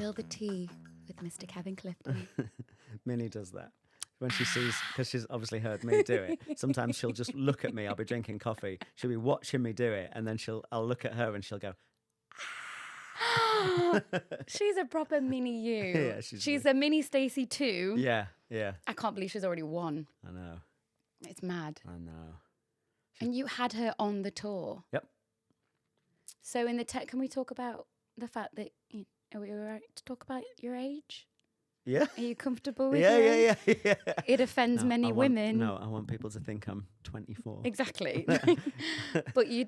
Spill the tea with Mr. Kevin Clifton. Minnie does that. When she sees, because she's obviously heard me do it, sometimes she'll just look at me. I'll be drinking coffee. She'll be watching me do it. And then I'll look at her and she'll go, She's a proper mini you. Yeah, she's a mini Stacey too. Yeah, yeah. I can't believe she's already won. I know. It's mad. I know. And you had her on the tour. Yep. So in the can we talk about the fact that, are we all right to talk about your age? Yeah. Are you comfortable with Yeah. It offends many women. No, I want people to think I'm 24. Exactly. But you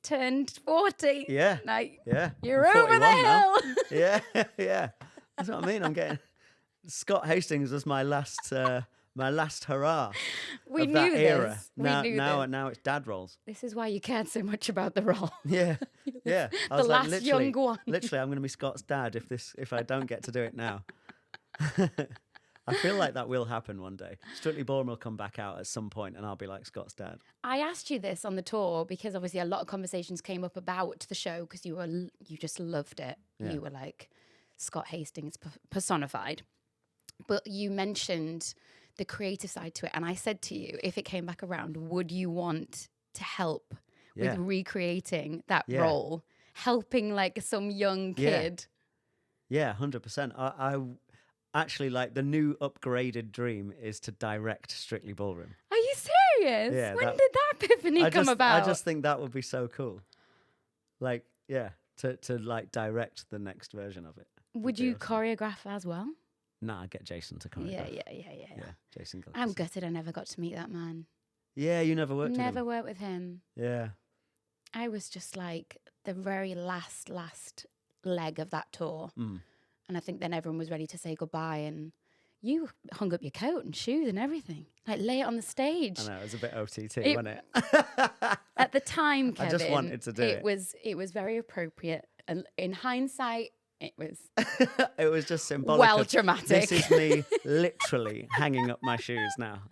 turned 40. Yeah. Like, Yeah. You're I'm over the 41 now. hill. Yeah. That's what I mean. I'm getting... Scott Hastings was my last hurrah We of knew that this. era. We knew this. Now it's dad roles. This is why you cared so much about the role. Yeah. I The was last literally, young one. Literally, I'm going to be Scott's dad if I don't get to do it now. I feel like that will happen one day. Strictly Ballroom will come back out at some point and I'll be like Scott's dad. I asked you this on the tour because obviously a lot of conversations came up about the show because you just loved it. Yeah. You were like Scott Hastings personified. But you mentioned the creative side to it. And I said to you, if it came back around, would you want to help with recreating that role? Helping like some young kid? Yeah, 100%. I actually, like, the new upgraded dream is to direct Strictly Ballroom. Are you serious? Yeah, when did that epiphany come about? I just think that would be so cool. Like, yeah, to like direct the next version of it. Would you choreograph as well? Nah, I'd get Jason to choreograph. Yeah. Jason Gilkison. I'm gutted I never got to meet that man. Yeah, you never worked with him. Never worked with him. Yeah. I was just like the very last leg of that tour. Mm. And I think then everyone was ready to say goodbye. And you hung up your coat and shoes and everything. Like, lay it on the stage. I know, it was a bit OTT, wasn't it? At the time, Kevin, I just wanted to do it. It was very appropriate. And in hindsight, it was... It was just symbolic. Well, dramatic. This is me literally hanging up my shoes now.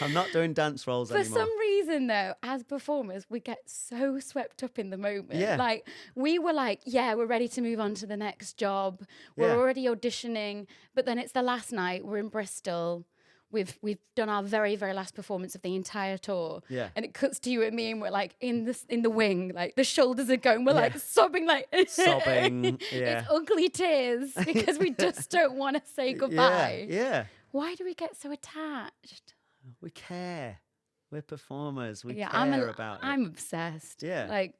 I'm not doing dance rolls anymore. For some reason, though, as performers, we get so swept up in the moment. Yeah. Like, we were like, yeah, we're ready to move on to the next job. We're already auditioning. But then it's the last night. We're in Bristol. We've done our very, very last performance of the entire tour. Yeah. And it cuts to you and me, and we're like in the wing, like the shoulders are going. We're like sobbing, sobbing. Yeah. It's ugly tears because we just don't want to say goodbye. Yeah. Why do we get so attached? We care. We're performers. We care about it. I'm obsessed. Yeah. Like,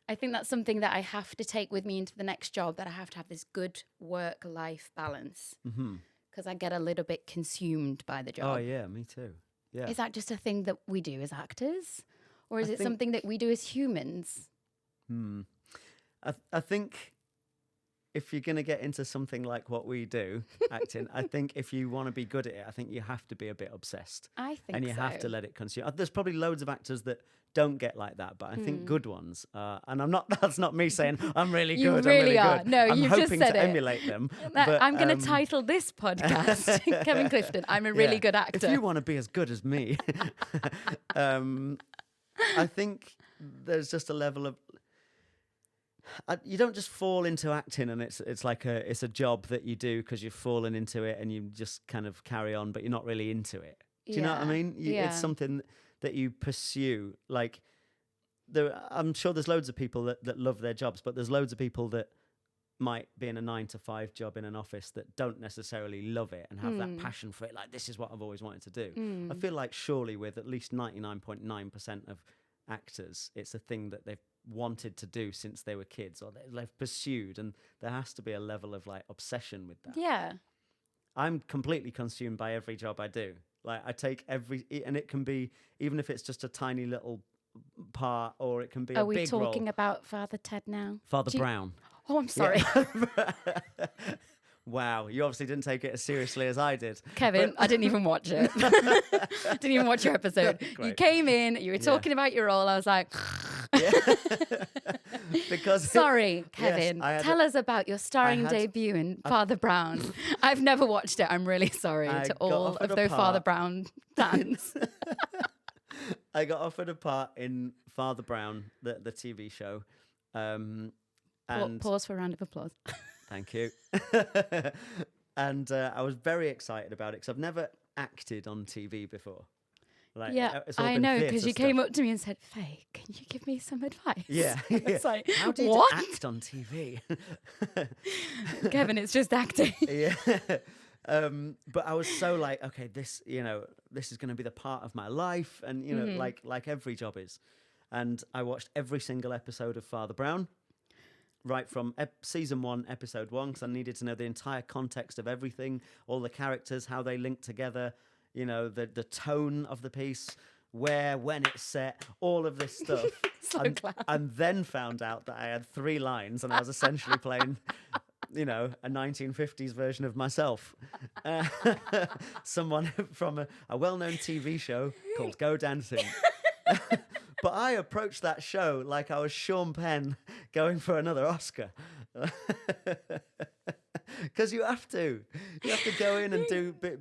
I think that's something that I have to take with me into the next job, that I have to have this good work-life balance. Mm-hmm. Because I get a little bit consumed by the job. Oh, yeah, me too. Yeah. Is that just a thing that we do as actors? Or is it something that we do as humans? I think if you're going to get into something like what we do, acting, I think if you want to be good at it, I think you have to be a bit obsessed. I think And you have to let it consume. There's probably loads of actors that don't get like that, but I think good ones, and that's not me saying I'm really good. You really I'm really are. Good. No, I'm you've just hoping said to it. emulate them. But, I'm going to title this podcast, Kevin Clifton, I'm a really good actor. If you want to be as good as me, I think there's just a level of... you don't just fall into acting and it's like it's a job that you do because you've fallen into it and you just kind of carry on, but you're not really into it. Do you know what I mean? It's something that you pursue. Like, I'm sure there's loads of people that love their jobs, but there's loads of people that might be in a 9-to-5 job in an office that don't necessarily love it and have that passion for it. Like, this is what I've always wanted to do. I feel like surely with at least 99.9% of actors, it's a thing that they've wanted to do since they were kids, or they've pursued, and there has to be a level of like obsession with that. Yeah. I'm completely consumed by every job I do. Like, I take and it can be, even if it's just a tiny little part, or it can be a big role. Are we talking about Father Ted now? Father Brown. Oh, I'm sorry. Yeah. Wow, you obviously didn't take it as seriously as I did. Kevin, I didn't even watch it. Didn't even watch your episode. Great. You came in, you were talking about your role. I was like... Because sorry, Kevin. Yes, tell us about your starring debut in Father Brown. I've never watched it. I'm really sorry to all of those Father Brown fans. I got offered a part in Father Brown, the TV show. And pause for a round of applause. Thank you. And I was very excited about it because I've never acted on TV before. Like, yeah, it's all I been know, theatre because you stuff. came up to me and said, Faye, can you give me some advice? Yeah. It's like, how do you what? act on TV? Kevin, it's just acting. Yeah. But I was so like, okay, this is going to be the part of my life. And, like every job is. And I watched every single episode of Father Brown, right from season 1, episode 1, because I needed to know the entire context of everything, all the characters, how they link together, the tone of the piece, where, when it's set, all of this stuff. And then found out that I had 3 lines and I was essentially playing, a 1950s version of myself. Someone from a well-known TV show called Go Dancing. But I approached that show like I was Sean Penn going for another Oscar. Because you have to go in and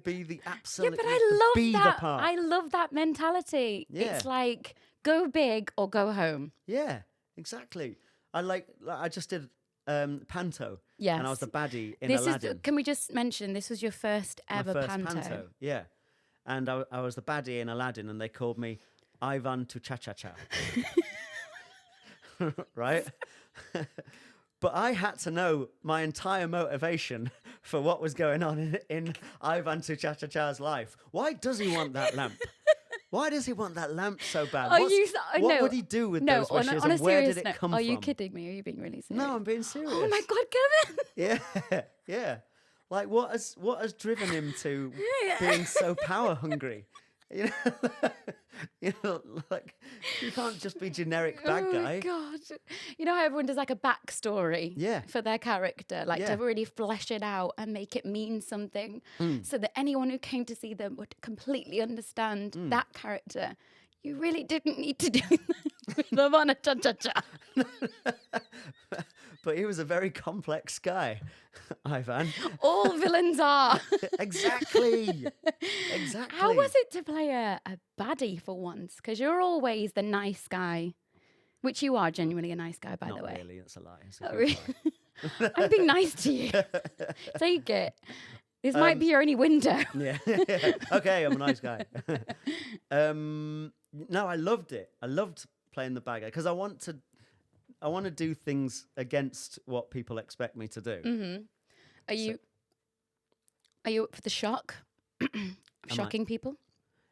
be the absolute. Yeah, but I love that. The part. I love that mentality. Yeah. It's like go big or go home. Yeah, exactly. I just did Panto. Yes. And I was the baddie in Aladdin. Can we just mention this was your first ever My first Panto? Yeah. And I was the baddie in Aladdin, and they called me Ivan to Cha-Cha-Cha. Right? But I had to know my entire motivation for what was going on in Ivan to Cha-Cha-Cha's life. Why does he want that lamp? Why does he want that lamp so bad? What would he do with those wishes, and where did it come from? Are you kidding me? Are you being really serious? No, I'm being serious. Oh my God, Kevin! Yeah. Like, what has driven him to being so power hungry? Like, you can't just be generic bad guy. Oh my God. You know how everyone does like a backstory for their character, like to really flesh it out and make it mean something so that anyone who came to see them would completely understand that character. You really didn't need to do that with them on a cha-cha-cha. But he was a very complex guy, Ivan. All villains are. Exactly. How was it to play a baddie for once? Because you're always the nice guy, which you are genuinely a nice guy, by the way. Not really, that's a lie. It's a Oh, really? lie. I'm being nice to you. Take it. This might be your only window. Yeah. Okay, I'm a nice guy. No, I loved it. I loved playing the bad guy because I want to do things against what people expect me to do. Mm-hmm. Are you up for the shock of shocking people?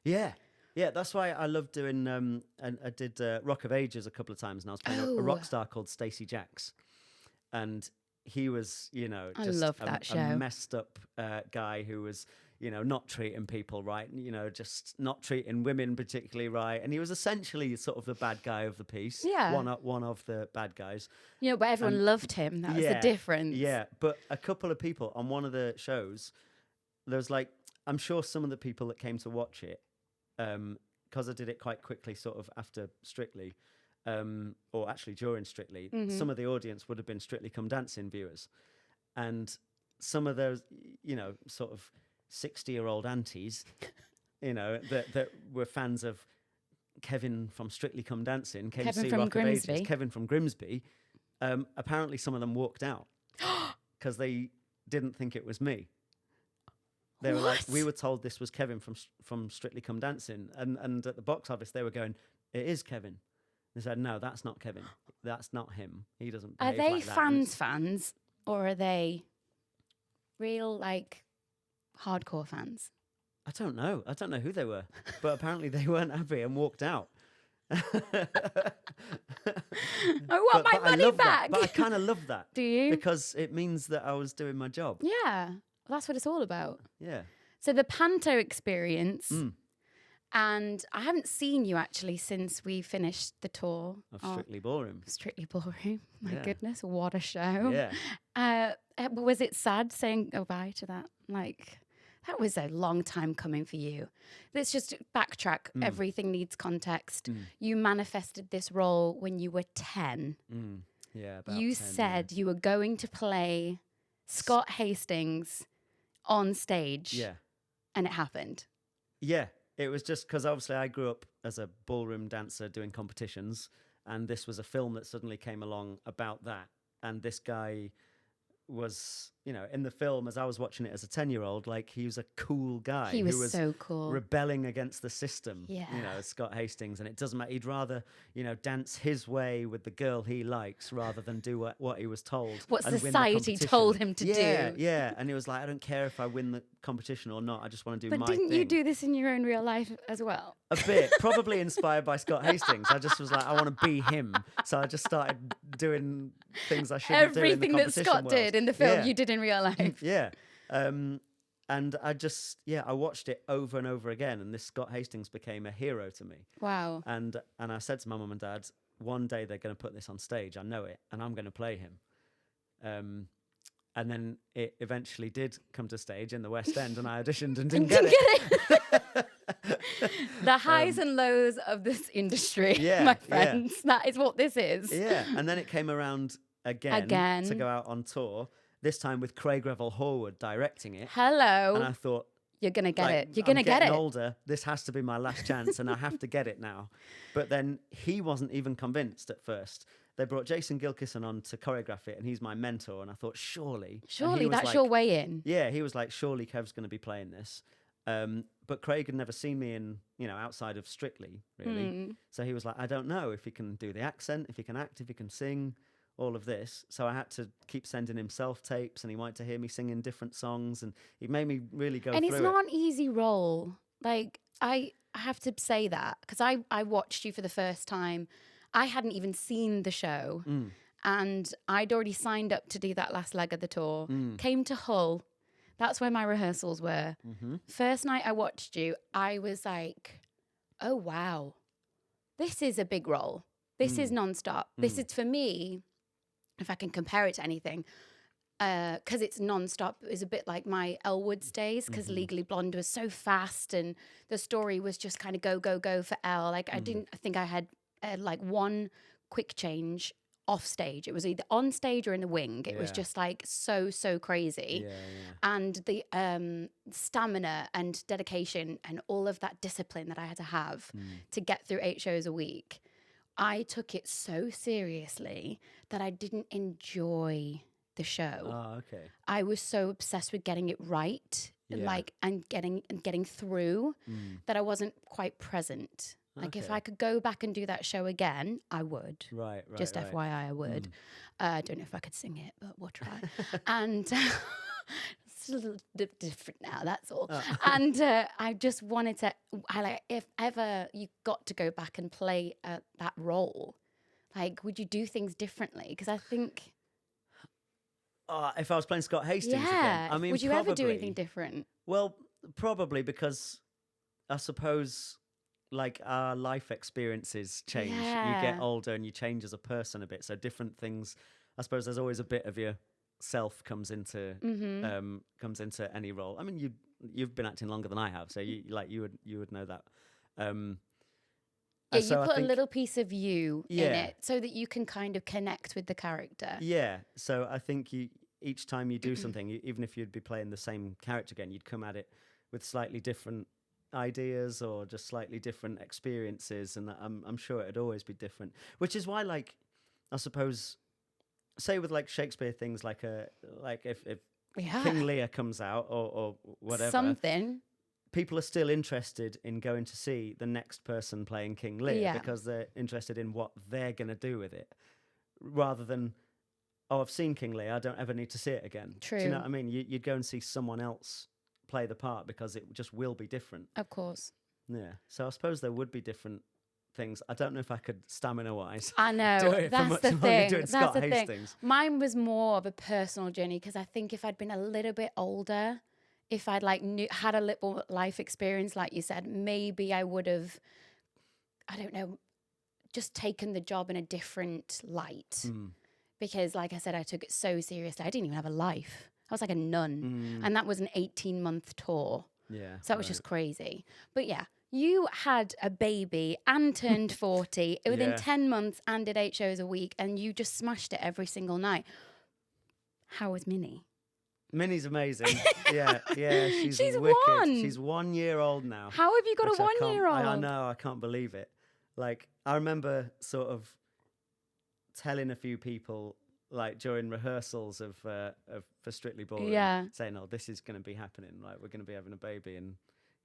Yeah. That's why I love doing. And I did Rock of Ages a couple of times, and I was playing a rock star called Stacey Jacks, and he was, I just love that show. A messed up guy who was, not treating people right, just not treating women particularly right. And he was essentially sort of the bad guy of the piece. Yeah. One of the bad guys. But everyone loved him. That was the difference. Yeah. But a couple of people on one of the shows, there was like, I'm sure some of the people that came to watch it, because I did it quite quickly, sort of after Strictly, or actually during Strictly, some of the audience would have been Strictly Come Dancing viewers. And some of those, sort of 60-year-old aunties, that were fans of Kevin from Strictly Come Dancing, came to see Rock of Ages, Kevin from Grimsby. Apparently some of them walked out because they didn't think it was me. They were like, we were told this was Kevin from Strictly Come Dancing. And at the box office, they were going, it is Kevin. They said, no, that's not Kevin. That's not him. He doesn't behave Are they like that. fans, or are they real, like, hardcore fans? I don't know. I don't know who they were. But apparently they weren't happy and walked out. I want my money back. But I kind of love that. Do you? Because it means that I was doing my job. Yeah. Well, that's what it's all about. Yeah. So the Panto experience, and I haven't seen you actually since we finished the tour Of Strictly Ballroom. Strictly Ballroom. My goodness, what a show. Yeah. Was it sad saying goodbye to that? Like, that was a long time coming for you. Let's just backtrack. Everything needs context. You manifested this role when you were 10. Yeah, about You 10, said you were going to play Scott Hastings on stage. Yeah. And it happened. Yeah. It was just because obviously I grew up as a ballroom dancer doing competitions, and this was a film that suddenly came along about that. And this guy was, you know, in the film, as I was watching it as a 10-year-old, like, he was a cool guy. He was who was so cool. rebelling against the system, Yeah. you know, Scott Hastings. And it doesn't matter. He'd rather, you know, dance his way with the girl he likes rather than do what he was told. What and win the society competition. told him to Yeah, do. yeah. And he was like, I don't care if I win the competition or not. I just want to do But my didn't thing. you do this in your own real life as well? A bit, probably inspired by Scott Hastings. I just was like, I want to be him. So I just started doing things I shouldn't do in the Everything that competition Scott world. did in the film, Yeah. you did in real life. Yeah. And I just, I watched it over and over again. And this Scott Hastings became a hero to me. Wow. And I said to my mum and dad, one day they're going to put this on stage. I know it. And I'm going to play him. And then it eventually did come to stage in the West End, and I auditioned and didn't get it. The highs and lows of this industry, Yeah, my friends. That is what this is. Yeah, and then it came around again to go out on tour, this time with Craig Revel Horwood directing it. Hello. And I thought, you're going to get like, it. You're going to get it. I'm older. This has to be my last chance, and I have to get it now. But then he wasn't even convinced at first. They brought Jason Gilkison on to choreograph it, and he's my mentor. And I thought, surely that's like, your way in. Yeah, he was like, surely Kev's going to be playing this. But Craig had never seen me in, outside of Strictly, really. So he was like, I don't know if he can do the accent, if he can act, if he can sing, all of this. So I had to keep sending him self-tapes, and he wanted to hear me singing different songs, and he made me really go through it. And it's not an easy role. Like, I have to say that, because I watched you for the first time. I hadn't even seen the show, and I'd already signed up to do that last leg of the tour. Came to Hull. That's where my rehearsals were. First night I watched you, I was like, oh, wow. This is a big role. This is nonstop. This is, for me, if I can compare it to anything, because it's nonstop, it was a bit like my Elle days, because Legally Blonde was so fast, and the story was just kind of go, go, go for Elle. Like, I think I had like one quick change off stage. It was either on stage or in the wing. It was just like so crazy. And the stamina and dedication and all of that discipline that I had to have to get through 8 shows a week, I took it so seriously that I didn't enjoy the show. Oh, okay. I was so obsessed with getting it right, and getting through, that I wasn't quite present. Like, if I could go back and do that show again, I would. Right. Just right. FYI, I would. I don't know if I could sing it, but we'll try. And it's a little different now, that's all. And I just wanted to, if ever you got to go back and play that role, like, would you do things differently? Because I think... if I was playing Scott Hastings again, I mean, would you ever do anything different? Well, probably, because I suppose, like, our life experiences change. You get older and you change as a person a bit. So different things. I suppose there's always a bit of yourself comes into any role. I mean, you've been acting longer than I have, so you would know that. You put a little piece of you in it so that you can kind of connect with the character. Yeah. So I think each time you do something, even if you'd be playing the same character again, you'd come at it with slightly different ideas or just slightly different experiences, and I'm sure it'd always be different. Which is why, like, I suppose, say with like Shakespeare things, like if King Lear comes out or whatever, something, people are still interested in going to see the next person playing King Lear because they're interested in what they're going to do with it, rather than, oh, I've seen King Lear, I don't ever need to see it again. True. Do you know what I mean? You'd go and see someone else play the part because it just will be different. Of course. Yeah. So I suppose there would be different things. I don't know if I could stamina-wise. I know. Do it that's the thing. doing That's Scott the Hastings. thing. Mine was more of a personal journey, because I think if I'd been a little bit older, if I'd had a little life experience, like you said, maybe I would have, I don't know, just taken the job in a different light. Because, like I said, I took it so seriously. I didn't even have a life. I was like a nun. And that was an 18-month tour. Yeah. So that was just crazy. But yeah, you had a baby and turned 40 within 10 months and did 8 shows a week, and you just smashed it every single night. How was Minnie? Minnie's amazing. yeah, she's wicked. 1. She's 1 year old now. How have you got a 1 year old? I know, I can't believe it. Like, I remember sort of telling a few people, like during rehearsals of for Strictly Ballroom, saying, "Oh, this is going to be happening. Like we're going to be having a baby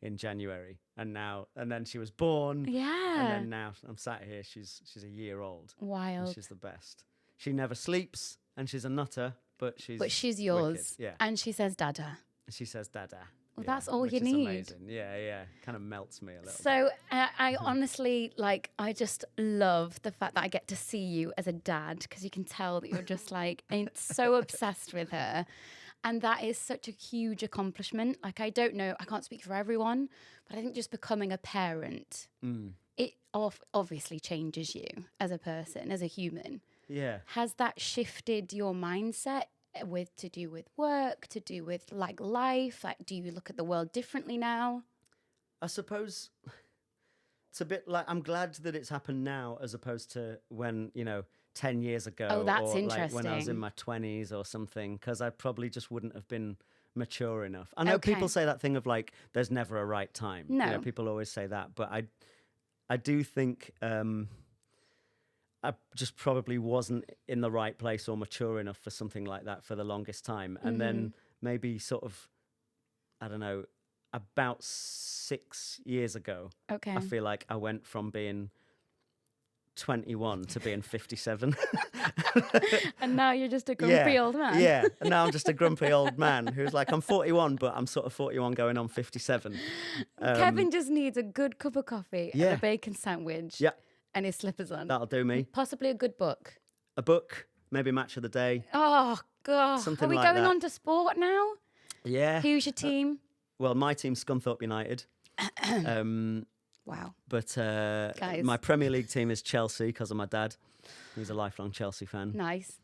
in January." And then she was born. Yeah. And then now I'm sat here. She's a year old. Wild. And she's the best. She never sleeps, and she's a nutter, but she's yours. Wicked. Yeah. And she says "Dada." She says "Dada." Well, that's all which you is need. Amazing. Yeah. Kind of melts me a little bit. So I honestly, like, I just love the fact that I get to see you as a dad, because you can tell that you're just like so obsessed with her. And that is such a huge accomplishment. Like, I don't know, I can't speak for everyone, but I think just becoming a parent, it obviously changes you as a person, as a human. Yeah. Has that shifted your mindset to do with work, to do with like life? Like, do you look at the world differently now? I suppose it's a bit like, I'm glad that it's happened now as opposed to when, 10 years ago. Oh, that's or interesting. Like when I was in my 20s or something, because I probably just wouldn't have been mature enough. I know people say that thing of like, there's never a right time. No. People always say that, but I do think I just probably wasn't in the right place or mature enough for something like that for the longest time. And then maybe sort of, I don't know, about 6 years ago, I feel like I went from being 21 to being 57. And now you're just a grumpy old man. Yeah, and now I'm just a grumpy old man who's like, I'm 41, but I'm sort of 41 going on 57. Kevin just needs a good cup of coffee and a bacon sandwich. Yeah. And his slippers on. That'll do me. Possibly a good book. A book, maybe match of the day. Oh, God. Something Are we like going that. on to sport now? Yeah. Who's your team? Well, my team's Scunthorpe United. Wow. But Guys. my Premier League team is Chelsea because of my dad. He's a lifelong Chelsea fan. Nice.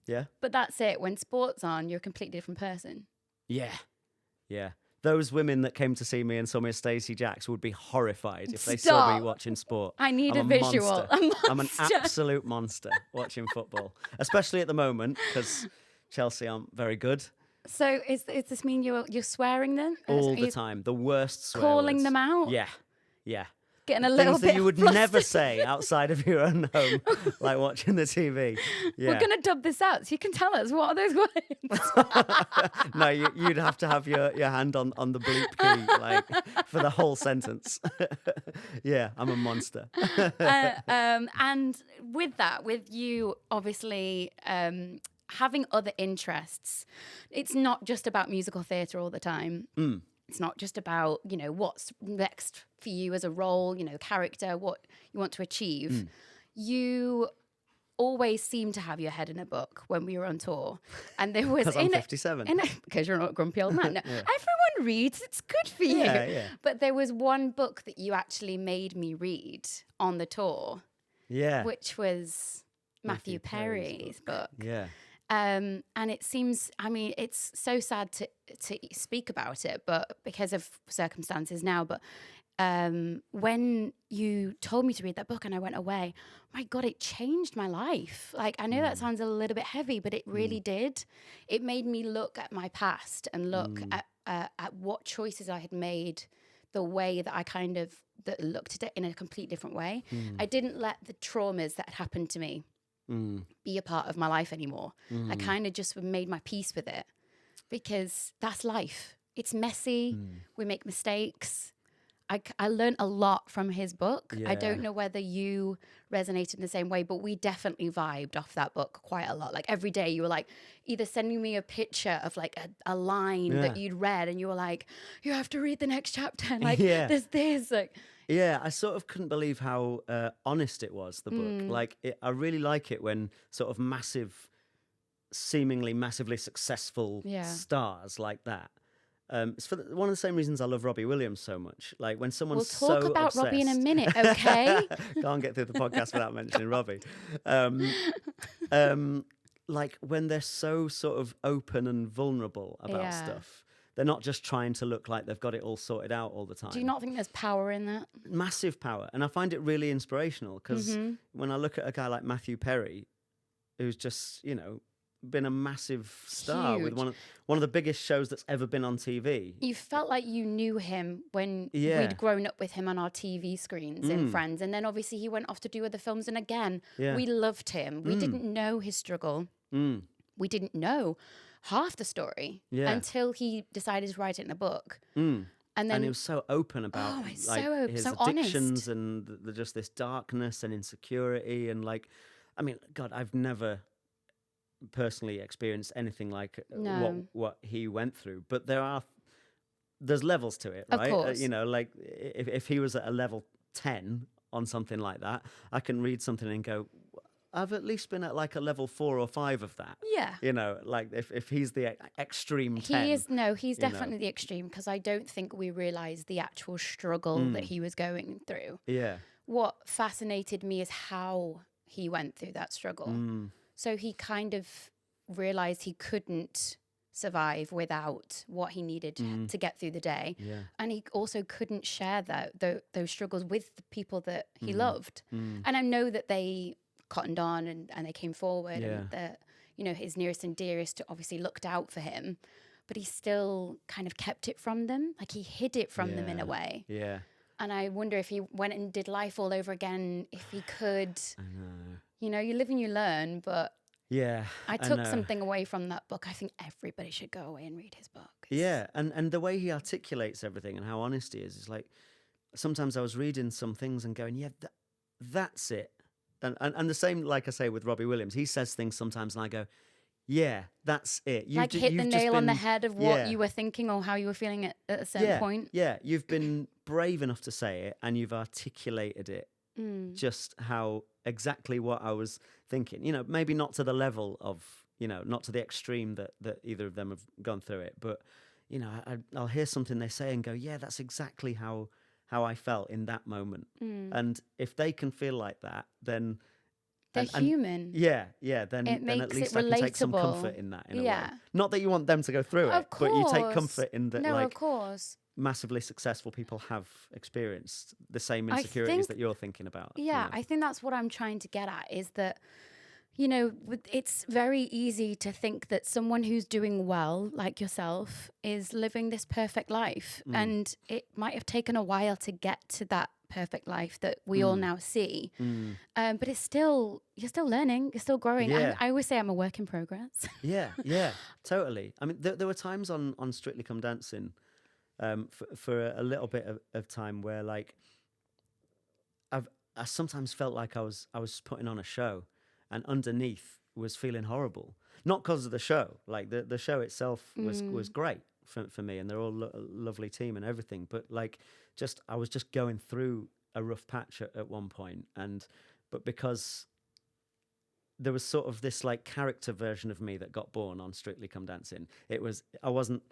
Yeah. But that's it. When sport's on, you're a completely different person. Yeah. Those women that came to see me and saw me as Stacey Jacks would be horrified if they saw me watching sport. I need I'm a visual. Monster. I'm an absolute monster watching football, especially at the moment because Chelsea aren't very good. So is this mean you're swearing then? All the time. The worst swear calling words. them out? Yeah. Getting a little Things bit that you would flustered. never say outside of your own home, like watching the TV. Yeah. We're going to dub this out so you can tell us what are those words. No, you'd have to have your hand on the bleep key, like for the whole sentence. Yeah, I'm a monster. And with that, with you obviously having other interests, it's not just about musical theatre all the time. It's not just about, what's next for you as a role, character, what you want to achieve. You always seem to have your head in a book when we were on tour. And there was... Because I'm 57. Because you're not a grumpy old man. No, everyone reads. It's good for you. Yeah. But there was one book that you actually made me read on the tour. Yeah. Which was Matthew Perry's book. Yeah. And it seems, it's so sad to speak about it, but because of circumstances now. But when you told me to read that book and I went away, my God, it changed my life. Like, I know that sounds a little bit heavy, but it really did. It made me look at my past and look at what choices I had made, the way that I that looked at it in a completely different way. I didn't let the traumas that had happened to me be a part of my life anymore. I kind of just made my peace with it because that's life. It's messy. We make mistakes. I learned a lot from his book. Yeah. I don't know whether you resonated in the same way, but we definitely vibed off that book quite a lot. Like every day you were like either sending me a picture of like a line that you'd read and you were like, you have to read the next chapter. And like there's this like... Yeah, I sort of couldn't believe how honest it was, the book. Like, I really like it when sort of seemingly massively successful stars like that. It's for one of the same reasons I love Robbie Williams so much. Like, when someone's so We'll talk about obsessed, Robbie in a minute, okay? Can't get through the podcast without mentioning Robbie. Like, when they're so sort of open and vulnerable about stuff. They're not just trying to look like they've got it all sorted out all the time. Do you not think there's power in that? Massive power. And I find it really inspirational because when I look at a guy like Matthew Perry, who's just, been a massive star with Huge. one of the biggest shows that's ever been on TV. You felt like you knew him when Yeah. we'd grown up with him on our TV screens in Friends. And then obviously he went off to do other films. And again, Yeah. we loved him. We didn't know his struggle. We didn't know half the story until he decided to write it in a book. And then he was so open about he's like so open, his so addictions honest. and just this darkness and insecurity and like, I mean, God, I've never personally experienced anything like what he went through, but there's levels to it, right? Of course. You know, like if he was at a level 10 on something like that, I can read something and go, I've at least been at like a level 4 or 5 of that. Yeah. You know, like if he's the extreme 10. He's definitely the extreme, because I don't think we realised the actual struggle that he was going through. Yeah. What fascinated me is how he went through that struggle. So he kind of realised he couldn't survive without what he needed to get through the day. Yeah. And he also couldn't share those struggles with the people that he loved. And I know that they cottoned on and they came forward and that, you know, his nearest and dearest obviously looked out for him, but he still kind of kept it from them. Like he hid it from them in a way. Yeah. And I wonder if he went and did life all over again, if he could. I know. You know, you live and you learn, but yeah, I took something away from that book. I think everybody should go away and read his book. Yeah, and the way he articulates everything and how honest he is like, sometimes I was reading some things and going, yeah, that's it. And the same, like I say, with Robbie Williams, he says things sometimes and I go, yeah, that's it. Like hit the nail on the head of what you were thinking or how you were feeling at a certain point. Yeah, you've been brave enough to say it and you've articulated it just how exactly what I was thinking. You know, maybe not to the level of, you know, not to the extreme that either of them have gone through it. But, you know, I'll hear something they say and go, yeah, that's exactly how I felt in that moment. And if they can feel like that, then they're human. Yeah. Then it makes at least it I can take some relatable. comfort in that. In a way. Not that you want them to go through it, but you take comfort in that. No, like, of course. Massively successful people have experienced the same insecurities that you're thinking about. Yeah, I think that's what I'm trying to get at, is that, you know, it's very easy to think that someone who's doing well, like yourself, is living this perfect life. And it might have taken a while to get to that perfect life that we all now see. But you're still learning, you're still growing. Yeah. I always say I'm a work in progress. Yeah, totally. I mean, there were times on Strictly Come Dancing for a little bit of time where, like, I sometimes felt like I was putting on a show and underneath was feeling horrible. Not because of the show. Like, the show itself was great for me, and they're all a lovely team and everything. But, like, I was just going through a rough patch at one point. But because there was sort of this, like, character version of me that got born on Strictly Come Dancing. I wasn't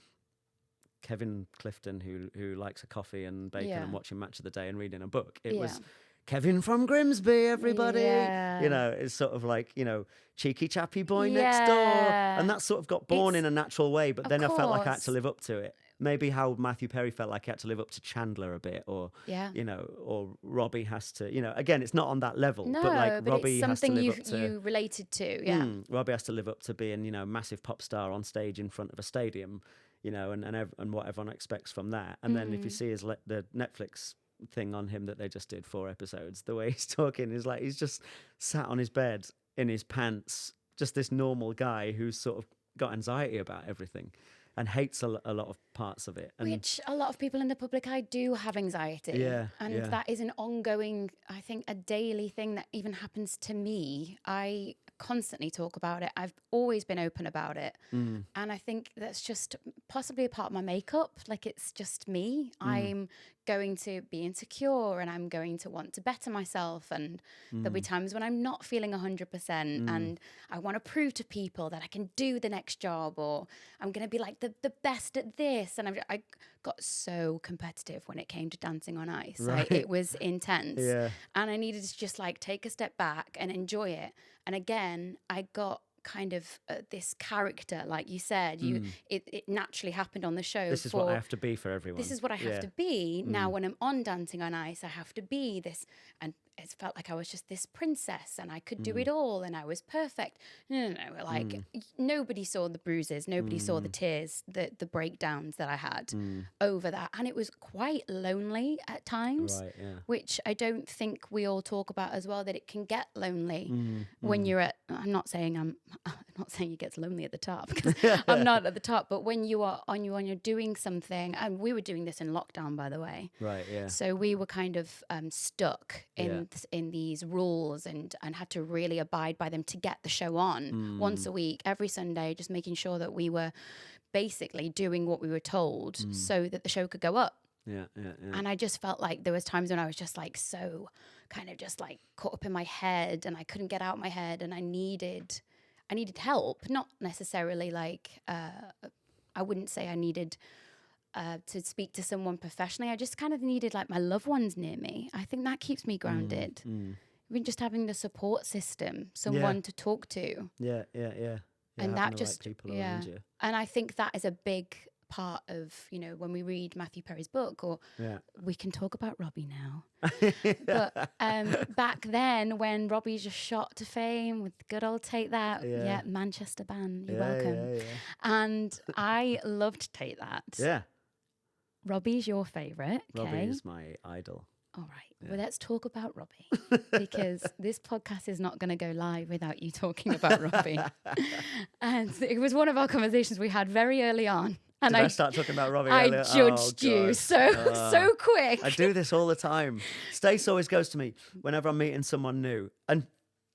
Kevin Clifton who likes a coffee and bacon and watching Match of the Day and reading a book. It was Kevin from Grimsby, everybody. Yeah. You know, it's sort of like, you know, cheeky chappy boy next door. And that sort of got born in a natural way, but then I felt like I had to live up to it. Maybe how Matthew Perry felt like he had to live up to Chandler a bit, or, you know, or Robbie has to, you know, again, it's not on that level, No, but like Robbie it's something has to live up to... you related to, Robbie has to live up to being, you know, massive pop star on stage in front of a stadium, you know, and what everyone expects from that. And then if you see the Netflix thing on him that they just did 4 episodes, the way he's talking is like he's just sat on his bed in his pants, just this normal guy who's sort of got anxiety about everything and hates a lot of parts of it. And which a lot of people in the public eye do have anxiety. And that is an ongoing, I think, a daily thing that even happens to me. I constantly talk about it. I've always been open about it. And I think that's just possibly a part of my makeup. Like, it's just me. I'm going to be insecure and I'm going to want to better myself. And there'll be times when I'm not feeling 100% and I want to prove to people that I can do the next job, or I'm going to be like the best at this. And I got so competitive when it came to dancing on ice. Right. Like, it was intense. And I needed to just like take a step back and enjoy it. And again, I got kind of this character, like you said, it naturally happened on the show. This is what I have to be for everyone. This is what I have to be. Now, when I'm on Dancing on Ice, I have to be this. And it felt like I was just this princess and I could do it all and I was perfect. No. Like, nobody saw the bruises. Nobody saw the tears, the breakdowns that I had over that. And it was quite lonely at times, which I don't think we all talk about as well, that it can get lonely when you're at, I'm not saying it gets lonely at the top, because I'm not at the top, but when you're doing something, and we were doing this in lockdown, by the way. Right, yeah. So we were kind of stuck in these rules and had to really abide by them to get the show on once a week, every Sunday, just making sure that we were basically doing what we were told so that the show could go up. Yeah. And I just felt like there was times when I was just like so kind of just like caught up in my head and I couldn't get out my head and I needed help, not necessarily like, I wouldn't say I needed to speak to someone professionally. I just kind of needed like my loved ones near me. I think that keeps me grounded. Even just having the support system, someone to talk to. Yeah. And that just, right people around you. And I think that is a big part of, when we read Matthew Perry's book, or we can talk about Robbie now. But back then, when Robbie just shot to fame with good old Take That, Manchester band, you're welcome. Yeah. And I loved Take That. Yeah. Robbie's your favourite. Robbie is my idol. All right. Well, let's talk about Robbie, because this podcast is not going to go live without you talking about Robbie. And it was one of our conversations we had very early on. And Did I start talking about Robbie I earlier? judged you so quick. I do this all the time. Stacey always goes to me whenever I'm meeting someone new. And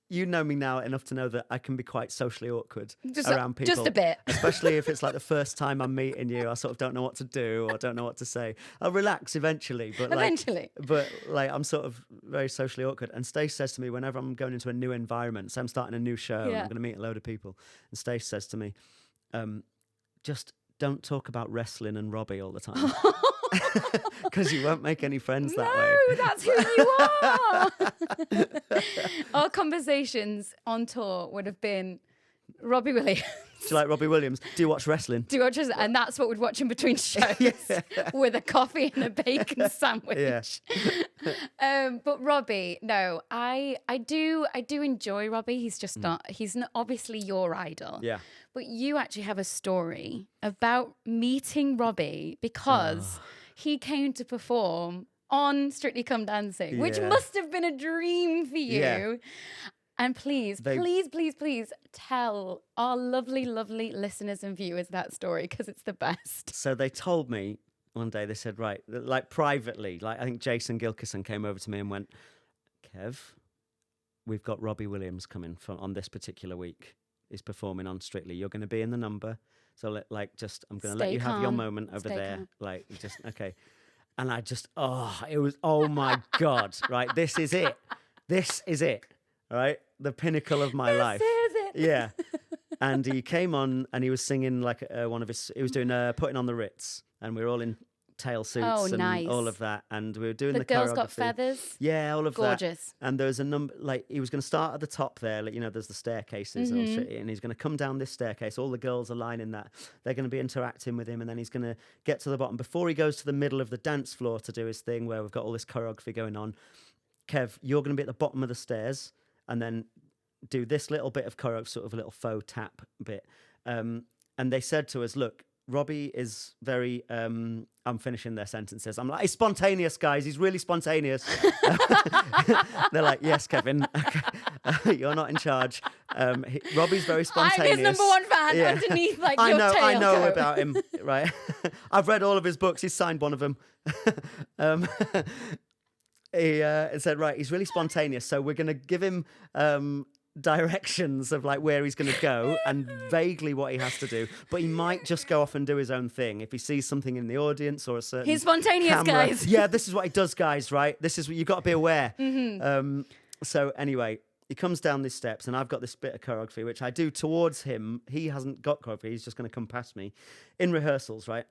you know me now enough to know that I can be quite socially awkward around people. Just a bit. Especially if it's like the first time I'm meeting you. I sort of don't know what to do or don't know what to say. I'll relax eventually. But I'm sort of very socially awkward. And Stacey says to me whenever I'm going into a new environment, so I'm starting a new show, I'm going to meet a load of people. And Stacey says to me, just don't talk about wrestling and Robbie all the time. Because you won't make any friends that way. No, that's who you are. Our conversations on tour would have been Robbie Williams. Do you like Robbie Williams? Do you watch wrestling? Do you watch wrestling? And that's what we'd watch in between shows with a coffee and a bacon sandwich. But Robbie, no, I do enjoy Robbie. He's just he's not obviously your idol. Yeah. But you actually have a story about meeting Robbie because he came to perform on Strictly Come Dancing, which must have been a dream for you. Yeah. And please tell our lovely, lovely listeners and viewers that story, because it's the best. So they told me one day, they said, right, like privately, like I think Jason Gilkison came over to me and went, Kev, we've got Robbie Williams coming on this particular week. He's performing on Strictly. You're going to be in the number. So I'm going to let you have your moment over there. Calm. Like, just, okay. And I just, oh my God, right? This is it. Right? The pinnacle of my life. This is it. Yeah. And he came on and he was singing like he was doing Putting on the Ritz. And we were all in tail suits and all of that. And we were doing the girls choreography. got feathers. Yeah, all of Gorgeous. that. Gorgeous. And there was a number, like he was going to start at the top there. Like, there's the staircases and he's going to come down this staircase. All the girls are lining that. They're going to be interacting with him. And then he's going to get to the bottom. Before he goes to the middle of the dance floor to do his thing where we've got all this choreography going on, Kev, you're going to be at the bottom of the stairs and then do this little bit of choreography, sort of a little faux tap bit. And they said to us, look, Robbie is very, I'm finishing their sentences. I'm like, he's spontaneous, guys. He's really spontaneous. They're like, yes, Kevin, you're not in charge. Robbie's very spontaneous. I'm his number one fan underneath your tail. I know about him, right? I've read all of his books. He's signed one of them. He said, right, he's really spontaneous. So we're going to give him directions of like where he's going to go and vaguely what he has to do, but he might just go off and do his own thing if he sees something in the audience or a certain he's spontaneous camera. Guys. Yeah, this is what he does, guys, right? This is what you've got to be aware. So anyway, he comes down these steps and I've got this bit of choreography which I do towards him. He hasn't got choreography, he's just going to come past me in rehearsals, right?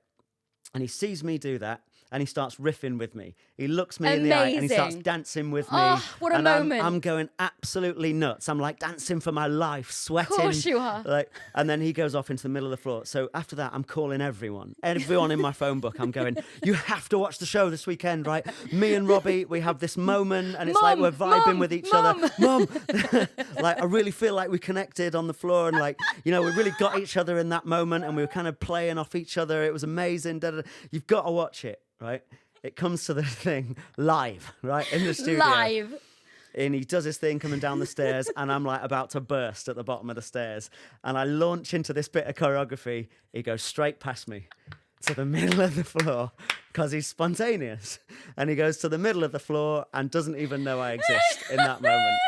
And he sees me do that and he starts riffing with me. He looks me in the eye and he starts dancing with me. Oh, what a moment. I'm going absolutely nuts. I'm like dancing for my life, sweating. Of course you are. And then he goes off into the middle of the floor. So after that, I'm calling everyone in my phone book. I'm going, you have to watch the show this weekend, right? Me and Robbie, we have this moment and it's like we're vibing with each other. Mum! Like, I really feel like we connected on the floor and like, we really got each other in that moment and we were kind of playing off each other. It was amazing. You've got to watch it, right? It comes to the thing live, right? In the studio. Live. And he does his thing coming down the stairs and I'm like about to burst at the bottom of the stairs. And I launch into this bit of choreography. He goes straight past me to the middle of the floor because he's spontaneous. And he goes to the middle of the floor and doesn't even know I exist in that moment.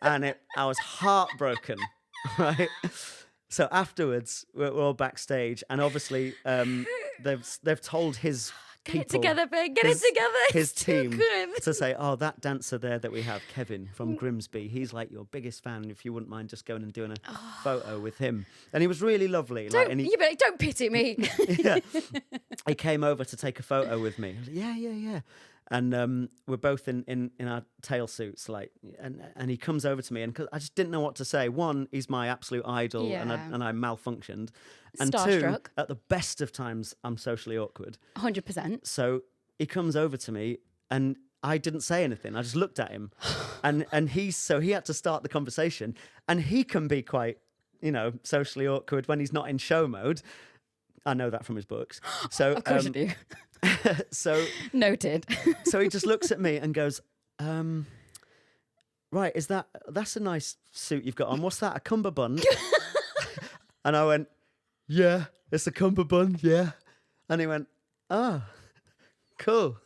And I was heartbroken, right? So afterwards, we're all backstage, and obviously they've told his people, Get it together, babe. Get it together. His team to say, oh, that dancer there that we have, Kevin from Grimsby, he's like your biggest fan. If you wouldn't mind just going and doing a photo with him, and he was really lovely. Don't pity me. Yeah. He came over to take a photo with me. I was like, yeah. And we're both in our tail suits, and he comes over to me, and 'cause I just didn't know what to say. One, he's my absolute idol, and I malfunctioned. And Starstruck. Two, at the best of times, I'm socially awkward. 100%. So he comes over to me, and I didn't say anything. I just looked at him, and he had to start the conversation, and he can be quite, socially awkward when he's not in show mode. I know that from his books. So of course you do. So noted. So he just looks at me and goes, right, that's a nice suit you've got on. What's that, a cummerbund? And I went, yeah, it's a cummerbund, yeah. And he went, oh, cool.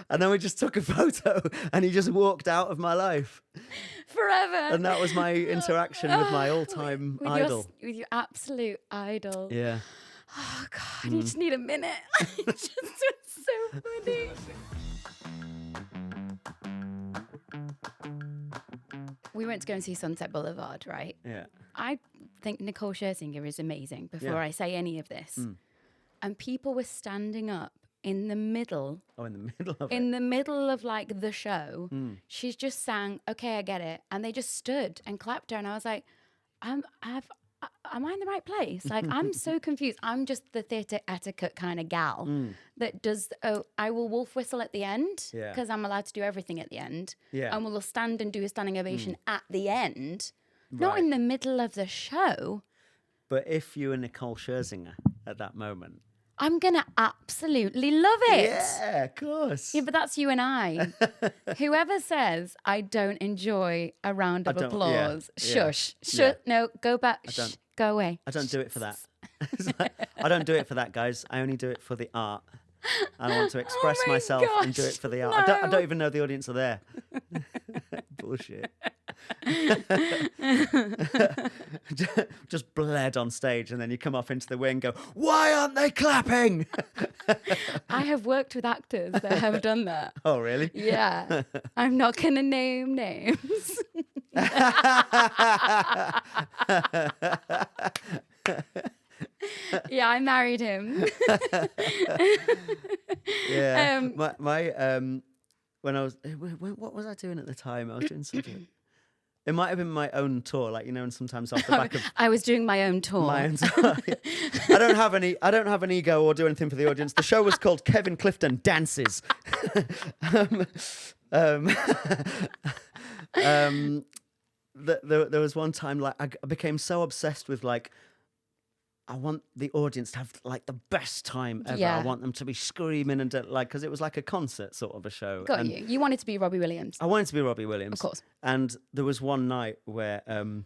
And then we just took a photo and he just walked out of my life. Forever. And that was my interaction with my all-time idol. With your absolute idol. Yeah. Oh, God, you just need a minute. It's just so funny. We went to go and see Sunset Boulevard, right? Yeah. I think Nicole Scherzinger is amazing before I say any of this. And people were standing up in the middle. Oh, in the middle of In the middle of like the show. She's just sang, okay, I get it. And they just stood and clapped her. And I was like, am I in the right place? Like, I'm so confused. I'm just the theatre etiquette kind of gal that does, I will wolf whistle at the end because I'm allowed to do everything at the end. Yeah. And we'll stand and do a standing ovation at the end, not in the middle of the show. But if you were Nicole Scherzinger at that moment, I'm going to absolutely love it. Yeah, of course. Yeah, but that's you and I. Whoever says I don't enjoy a round of applause, shush. No, go back. Go away. I don't do it for that. I don't do it for that, guys. I only do it for the art. I want to express myself and do it for the art. I don't even know the audience are there. Bullshit. Just bled on stage, and then you come off into the wing and go, why aren't they clapping? I have worked with actors that have done that. Oh, really? Yeah. I'm not going to name names. Yeah, I married him. Yeah. When I was, what was I doing at the time? I was doing something. It might have been my own tour, and sometimes off the back of. I was doing my own tour. My own tour. I don't have an ego or do anything for the audience. The show was called Kevin Clifton Dances. There was one time I became so obsessed with I want the audience to have the best time ever. Yeah. I want them to be screaming and because it was like a concert sort of a show. Got you. You wanted to be Robbie Williams. I wanted to be Robbie Williams. Of course. And there was one night where I'm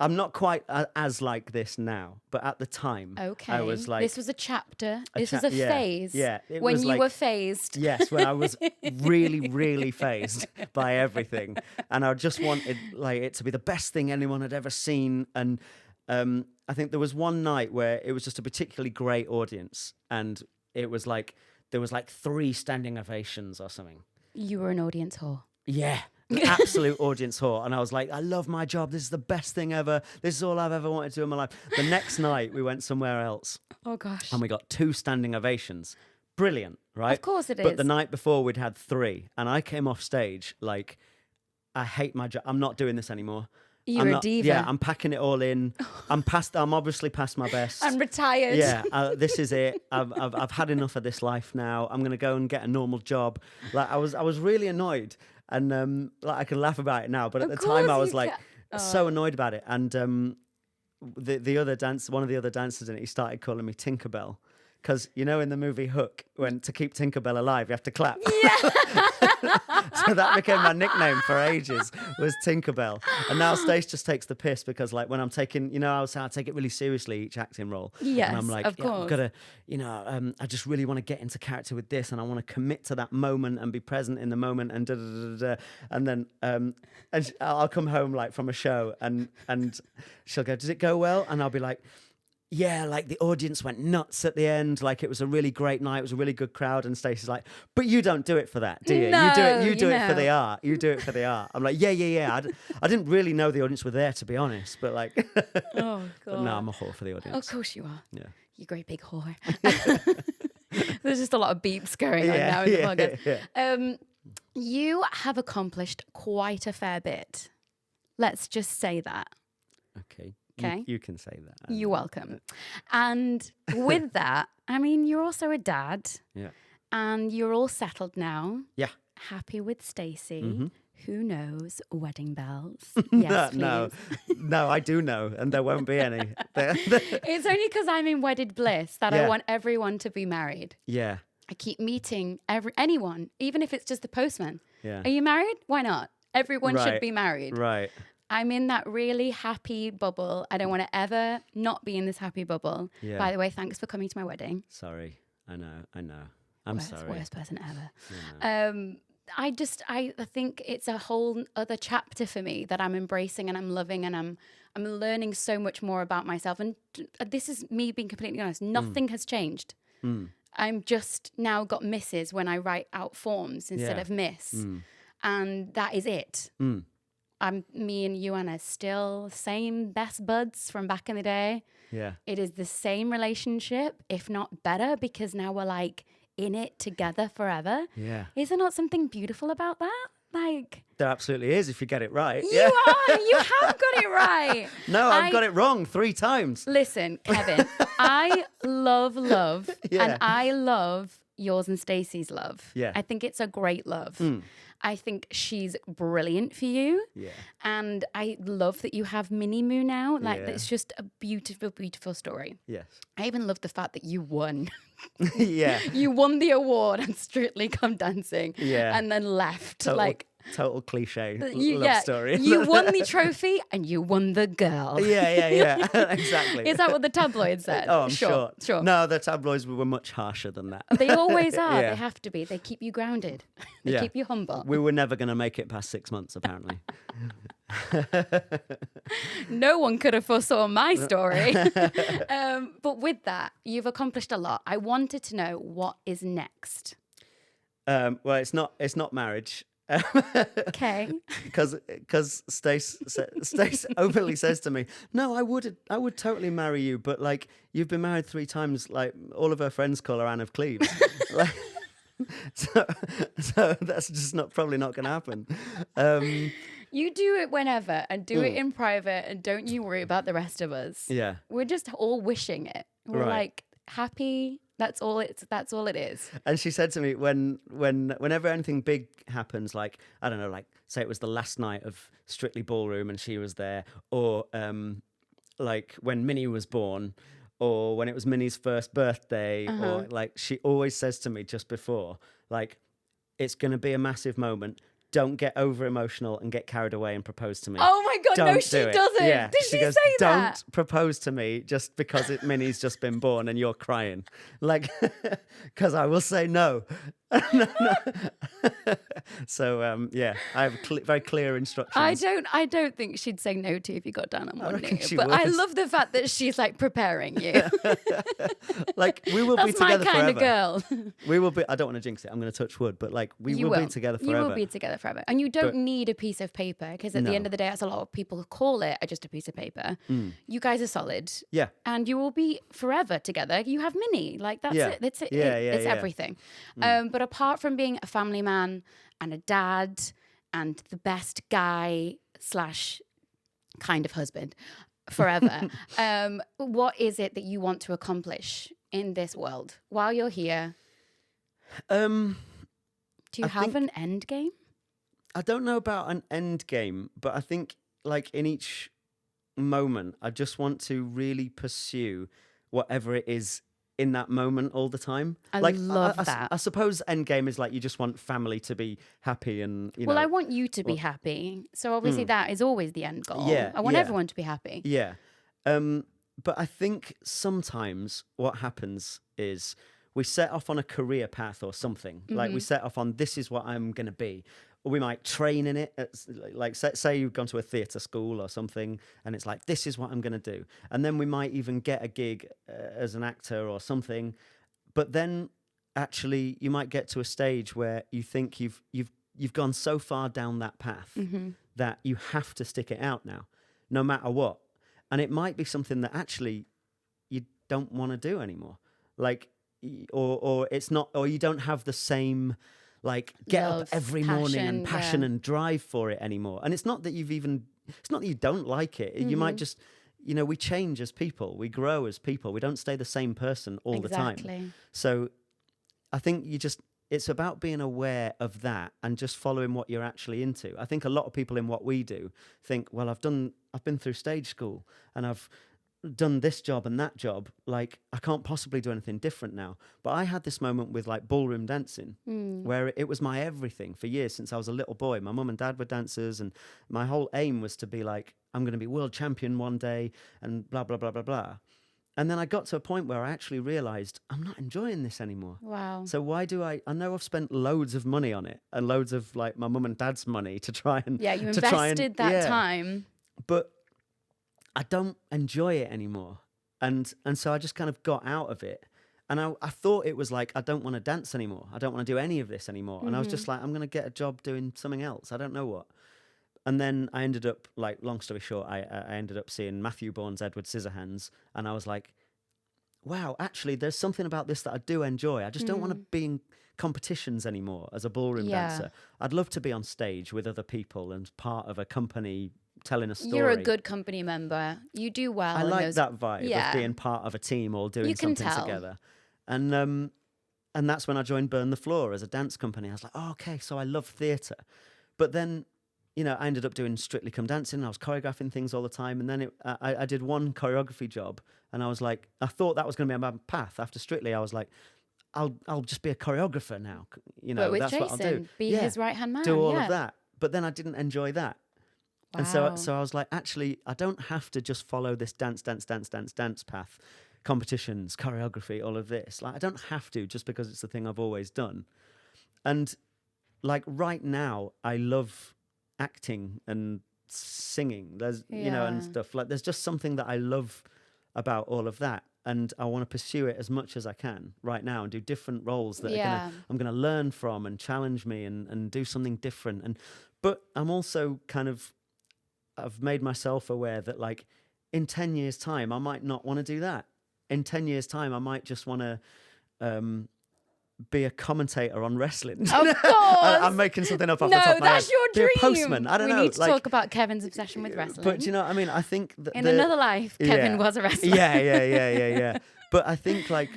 not quite as like this now, but at the time, I was like... This was a chapter. This was a phase. Yeah. When you were phased. Yes, when I was really, really phased by everything. And I just wanted it to be the best thing anyone had ever seen. And I think there was one night where it was just a particularly great audience. And it was there was 3 standing ovations or something. You were an audience whore. Yeah. Absolute audience whore. And I was like, I love my job. This is the best thing ever. This is all I've ever wanted to do in my life. The next night we went somewhere else. Oh gosh. And we got 2 standing ovations. brilliant, right? Of course it is. But the night before we'd had 3, and I came off stage like, I hate my job. I'm not doing this anymore. You're a diva. Yeah, I'm packing it all in. I'm obviously past my best. I'm retired. Yeah, this is it. I've had enough of this life now. I'm gonna go and get a normal job. Like I was really annoyed, and like I can laugh about it now, but at the time I was like so annoyed about it. And the other one of the other dancers in it, he started calling me Tinkerbell. Because, you know, in the movie Hook, when to keep Tinkerbell alive, you have to clap. Yeah. So that became my nickname for ages, was Tinkerbell. And now Stace just takes the piss because, like, when I'm taking, you know, I take it really seriously, each acting role. Yes, and I'm like, of course. I've got to, you know, I just really want to get into character with this, and I want to commit to that moment and be present in the moment, and da-da-da-da-da. And then and I'll come home, like, from a show, and she'll go, "Did it go well?" And I'll be like, yeah, like the audience went nuts at the end. Like it was a really great night. It was a really good crowd. And Stacey's like, but you don't do it for that, do you? No, you do it for the art. You do it for the art. I'm like, yeah. I didn't really know the audience were there, to be honest. But like, oh God. But no, I'm a whore for the audience. Of course you are. Yeah. You great big whore. There's just a lot of beeps going on now in the podcast. Yeah. You have accomplished quite a fair bit. Let's just say that. Okay. Okay. You can say that. You're welcome. And with that, I mean, you're also a dad. Yeah. And you're all settled now. Yeah. Happy with Stacey. Mm-hmm. Who knows? Wedding bells. Yes, no, I do know, and there won't be any. It's only because I'm in wedded bliss that I Yeah. want everyone to be married. Yeah. I keep meeting anyone, even if it's just the postman. Yeah. Are you married? Why not? Everyone should Right. be married. Right. I'm in that really happy bubble. I don't want to ever not be in this happy bubble. Yeah. By the way, thanks for coming to my wedding. Sorry. I know. I'm sorry. Worst person ever. Yeah. I think it's a whole other chapter for me that I'm embracing and I'm loving, and I'm learning so much more about myself. And this is me being completely honest. Nothing has changed. I'm just now got Mrs. when I write out forms instead of Miss. And that is it. Me and Joanna still same best buds from back in the day. Yeah. It is the same relationship, if not better, because now we're like in it together forever. Yeah. Is there not something beautiful about that? Like, There absolutely is if you get it right. you have got it right. No, I've got it wrong 3 times. Listen, Kevin, I love, Yeah. and I love yours and Stacey's love. Yeah. I think it's a great love. I think she's brilliant for you. Yeah. And I love that you have Mini Moo now. Like, Yeah. it's just a beautiful, beautiful story. Yes. I even love the fact that you won. Yeah. You won the award on Strictly Come Dancing. Yeah. And then left. Total cliche You, love story. You won the trophy and you won the girl. Yeah. Exactly. Is that what the tabloid said? Oh, I'm sure. Sure. No, the tabloids were much harsher than that. They always are. Yeah. They have to be. They keep you grounded. They Yeah. keep you humble. We were never going to make it past 6 months, apparently. No one could have foresaw my story. But with that, you've accomplished a lot. I wanted to know what is next. Well, it's not marriage. Okay. Because Stace openly says to me, "No, I would totally marry you, but like you've been married 3 times. Like all of her friends call her Anne of Cleves." Like, so that's just probably not going to happen. You do it whenever and do it in private, and don't you worry about the rest of us. Yeah. We're just all wishing it. We're Right. like happy. That's all it is. And she said to me, whenever anything big happens, like, I don't know, like, say it was the last night of Strictly Ballroom and she was there, or like when Minnie was born, or when it was Minnie's first birthday, or like, she always says to me just before, like, it's going to be a massive moment. Don't get over emotional and get carried away and propose to me. Oh my God, no, Don't she do it. doesn't. Yeah. Did she goes, say that? Don't propose to me just because Minnie's just been born and you're crying. Like, because I will say no. So yeah, I have very clear instructions. I don't think she'd say no to you if you got down on one knee. she But would. I love the fact that she's like preparing you. Like we will be That's my together kind forever. of girl. We will be. I don't want to jinx it. I'm going to touch wood, but like we will be together forever. You will be together forever, and you don't need a piece of paper because at the end of the day, as a lot of people call it, just a piece of paper. You guys are solid. Yeah. And you will be forever together. You have Minnie. Like that's it. That's it. It's everything. But apart from being a family man and a dad and the best guy / kind of husband forever, what is it that you want to accomplish in this world while you're here? Do you have an end game? I don't know about an end game, but I think like in each moment, I just want to really pursue whatever it is in that moment all the time. I love that. I suppose end game is like you just want family to be happy and, you know. Well, I want you to be happy. So obviously that is always the end goal. Yeah, I want everyone to be happy. Yeah. But I think sometimes what happens is we set off on a career path or something. Like we set off on, this is what I'm going to be. Or we might train in it. Like say you've gone to a theatre school or something and it's like, this is what I'm going to do. And then we might even get a gig as an actor or something. But then actually you might get to a stage where you think you've gone so far down that path that you have to stick it out now, no matter what. And it might be something that actually you don't want to do anymore. Like, or it's not, or you don't have the same, like, get up every morning and passion and drive for it anymore. And it's not that it's not that you don't like it. You might just, you know, we change as people, we grow as people. We don't stay the same person all the time. So I think it's about being aware of that and just following what you're actually into. I think a lot of people in what we do think, well, I've been through stage school and I've done this job and that job. Like, I can't possibly do anything different now. But I had this moment with like ballroom dancing where it was my everything for years since I was a little boy. My mum and dad were dancers and my whole aim was to be like, I'm going to be world champion one day and blah, blah, blah, blah, blah. And then I got to a point where I actually realised I'm not enjoying this anymore. Wow. So why do I know I've spent loads of money on it and loads of like my mum and dad's money to try and... Yeah, you invested that time. But I don't enjoy it anymore. And so I just kind of got out of it. And I thought it was like, I don't want to dance anymore. I don't want to do any of this anymore. And I was just like, I'm going to get a job doing something else. I don't know what. And then I ended up, like, long story short, I ended up seeing Matthew Bourne's Edward Scissorhands, and I was like, wow, actually, there's something about this that I do enjoy. I just don't want to be in competitions anymore as a ballroom dancer. I'd love to be on stage with other people and part of a company telling a story. You're a good company member. You do well. I like that vibe of being part of a team or doing something together. And that's when I joined Burn the Floor as a dance company. I was like, oh, okay, so I love theatre. But then... you know, I ended up doing Strictly Come Dancing. I was choreographing things all the time. And then I did one choreography job. And I was like, I thought that was going to be my path. After Strictly, I was like, I'll just be a choreographer now. You know, but with that's Jason, what I'll do. Be his right-hand man. Do all of that. But then I didn't enjoy that. Wow. And so I was like, actually, I don't have to just follow this dance path. Competitions, choreography, all of this. Like, I don't have to just because it's the thing I've always done. And like right now, I love... acting and singing, there's you know, and stuff like there's just something that I love about all of that, and I want to pursue it as much as I can right now and do different roles that I'm gonna learn from and challenge me and do something different. But I'm also kind of, I've made myself aware that like in 10 years time I might not want to do that. In 10 years time I might just want to be a commentator on wrestling. Of course. I'm making something up off the top of my head. No, that's your dream. Be a postman. I don't know. We need to talk about Kevin's obsession with wrestling. But you know what I mean? I think that in another life, Kevin was a wrestler. Yeah. But I think like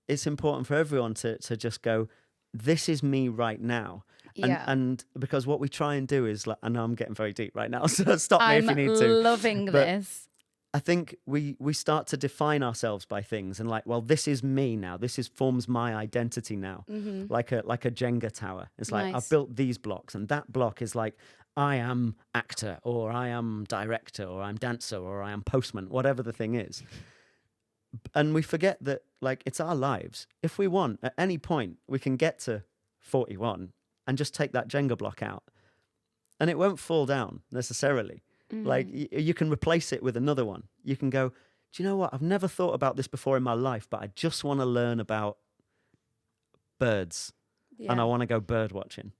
it's important for everyone to just go, this is me right now. And because what we try and do is like, I know I'm getting very deep right now, so stop me if you need to. I'm loving this. I think we start to define ourselves by things and like, well, this is me now. This forms my identity now, like a Jenga tower. It's like I've built these blocks, and that block is like I am actor, or I am director, or I'm dancer, or I am postman, whatever the thing is. And we forget that like it's our lives. If we want, at any point, we can get to 41 and just take that Jenga block out. And it won't fall down necessarily. Like you can replace it with another one. You can go, do you know what? I've never thought about this before in my life, but I just want to learn about birds. Yeah. And I want to go bird watching.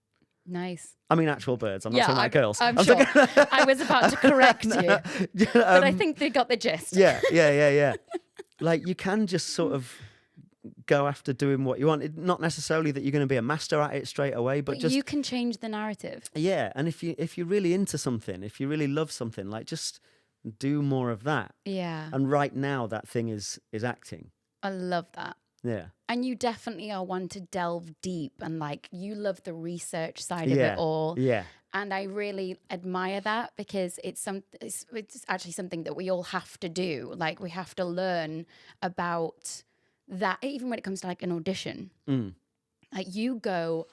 Nice. I mean, actual birds. I'm not talking about girls. I'm sure. I was about to correct you. But I think they got the gist. Yeah. Like you can just sort of go after doing what you want. Not necessarily that you're going to be a master at it straight away, but just you can change the narrative. Yeah, and if you're really into something, if you really love something, like just do more of that. Yeah. And right now that thing is acting. I love that. Yeah. And you definitely are one to delve deep and like you love the research side of it all. Yeah. And I really admire that because it's actually something that we all have to do. Like we have to learn about that, even when it comes to like an audition. Like you go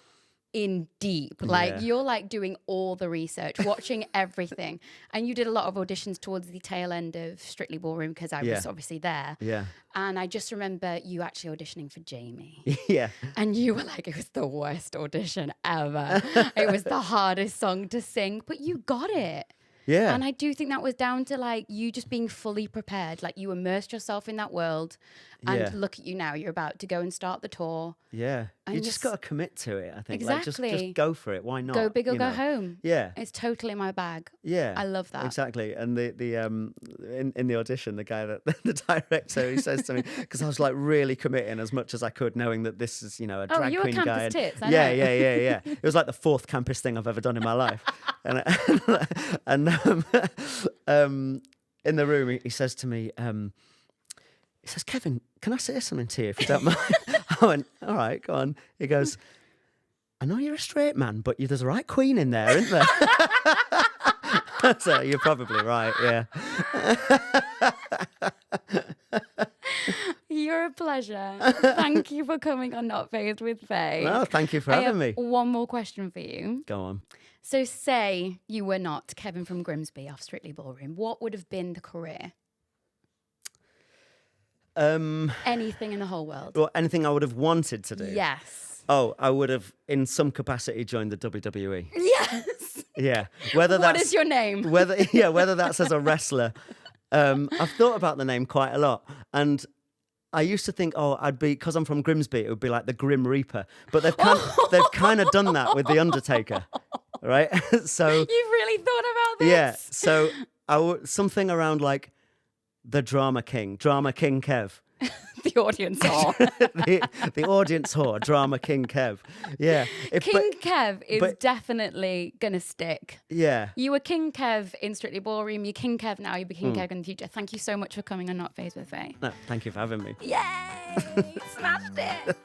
in deep, like you're like doing all the research, watching everything. And you did a lot of auditions towards the tail end of Strictly Ballroom because I was obviously there. Yeah. And I just remember you actually auditioning for Jamie. Yeah. And you were like, it was the worst audition ever. It was the hardest song to sing, but you got it. Yeah. And I do think that was down to like you just being fully prepared. Like you immersed yourself in that world. And look at you now. You're about to go and start the tour. Yeah. And You just got to commit to it, I think. Exactly. Like just go for it. Why not? Go big or go home. Yeah. It's totally my bag. Yeah. I love that. Exactly. And in the audition, the guy the director, he says to me, because I was like really committing as much as I could, knowing that this is, a drag you were queen guy. campus tits, I yeah, know. yeah. It was like the 4th campus thing I've ever done in my life. And in the room, he says to me, he says, Kevin, can I say something to you if you don't mind? I went, all right, go on. He goes, I know you're a straight man, but there's a right queen in there, isn't there? So you're probably right, yeah. You're a pleasure. Thank you for coming on Not Fazed with Faye. No, thank you for having me. One more question for you. Go on. So say you were not Kevin from Grimsby off Strictly Ballroom. What would have been the career? Anything in the whole world. Well, anything I would have wanted to do? Yes. Oh, I would have, in some capacity, joined the WWE. Yes. Yeah. What is your name? Whether that's as a wrestler. I've thought about the name quite a lot. And I used to think, I'd be, because I'm from Grimsby, it would be like the Grim Reaper. But they've kind of done that with The Undertaker. Right? So You've really thought about this? Yeah. So something around like the Drama King Kev. The audience whore. the audience whore, Drama King Kev. Yeah. Kev is definitely going to stick. Yeah. You were King Kev in Strictly Ballroom. You're King Kev now. You'll be King Kev in the future. Thank you so much for coming on Not Fazed with Faye. No, thank you for having me. Yay! Smashed it.